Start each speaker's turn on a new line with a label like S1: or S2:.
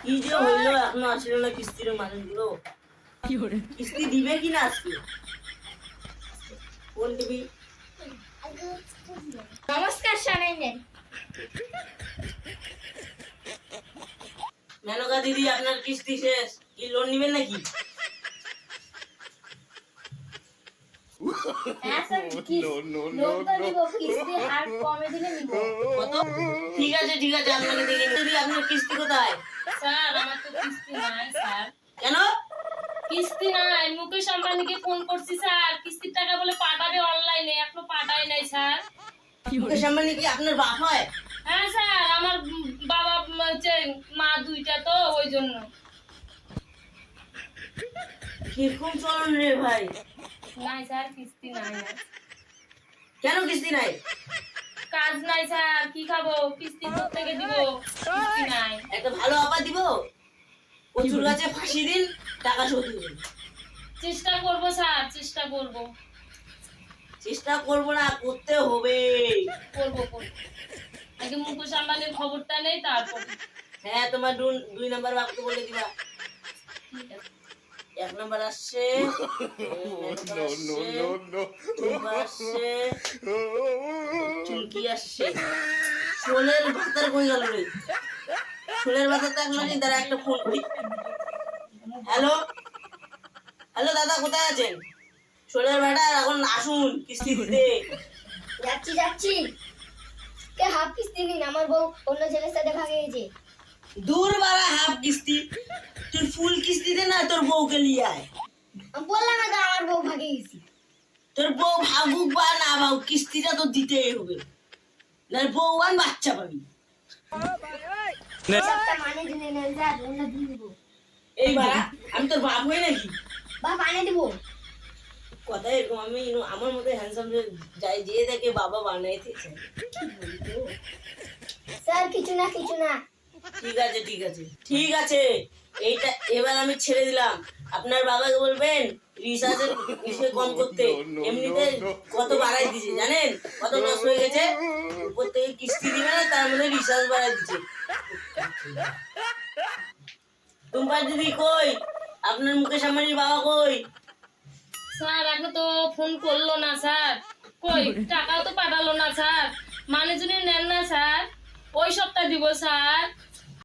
S1: কি যে হইলো এখনো আসলে না কিস্তির মানুষগুলো কিস্তি দিবে কিনা আজকে কোন দিবি
S2: নমস্কার শানাইনে
S1: মেনকা দিদি আপনার কিস্তি শেষ কি লোন নিবেন নাকি
S2: হ্যাঁ স্যার লোন তো নিব কিস্তি আর কমে দিলে নিব
S1: কত ঠিক আছে আপনাকে দিদি দিদি আপনার কিস্তি কোথায়
S2: স্যার আমার তো কিস্তি নাই স্যার
S1: কেন
S2: কিস্তি নাই মুকেশ আম্বানিকে ফোন করছি স্যার কিস্তির টাকা বলে পাঠাবে অনলাইনে এখনো পাঠায় নাই স্যার
S1: মুকেশ আম্বানি কি আপনার বাপ হয়
S2: হ্যাঁ স্যার আমার বাবা হচ্ছে মা দুইটা তো ওই জন্য
S1: কিরকম চলন রে ভাই
S2: নাই স্যার কিস্তি নাই
S1: কেন কিস্তি নাই
S2: কাজ নাই স্যার কি খাবো কিস্তি থেকে দিব কিস্তি নাই
S1: একটা ভালো অফার দিব কচুর গাছে ফাঁসি দিন টাকা শোধ দিবেন
S2: চেষ্টা করব স্যার চেষ্টা করব
S1: চেষ্টা করবো না করতে হবে
S2: করব আগে মুকেশ আম্বানির খবরটা নেই তারপর
S1: হ্যাঁ তোমার দুই নাম্বার বাপকে বলে দিবা
S2: ঠিক আছে
S1: এক নাম্বার আসছে আসছে চুলকি আসছে শোলের ভাতার কই গেল রে শোলের ভাতার তো এখনো নেই, দাঁড়া একটা ফোন করি হ্যালো হ্যালো দাদা কোথায় আছেন শোলের ভাটা এখন আসুন কিস্তি দিতে
S3: যাচ্ছি কে হাফ কিস্তি দিন আমার বউ অন্য ছেলের সাথে ভাগে গেছে
S1: দূর বাড়া হাফ কিস্তি তুই ফুল কিস্তি দে না তোর বউকে নিয়ে আয়
S3: আমি বললাম না তো আমার বউ ভাগে গেছে
S1: তোর বউ ভাগুক বা না ভাগুক কিস্তিটা তো দিতেই হবে না বউ আর বাচ্চা পাবি
S3: সবটা মানে দিনে নেন যা অন্য দিন দিব
S1: এই বাড়া আমি তোর বাপ হই নাকি
S3: বা পানি দিব
S1: কথা এরকম আমি আমার মতো হ্যান্ডসাম যাই যে দেখে বাবা বানাইতেছে
S3: স্যার কিছু না
S1: ঠিক আছে এইটা এবার আমি ছেড়ে দিলাম আপনার বাবাকে বলবেন রিচার্জের বিষয় কম করতে এমনিতে কত বাড়াই দিছে জানেন কত লস হয়ে গেছে উপর থেকে কিস্তি দিবে না তার মধ্যে রিচার্জ বাড়াই দিচ্ছে টুম্পা দিদি কই আপনার মুকেশ আম্বানির বাবা কই
S2: স্যার এখন তো ফোন করলো না স্যার কই টাকাও তো পাঠালো না স্যার মানে যদি নেন না স্যার ওই সপ্তাহ দিব স্যার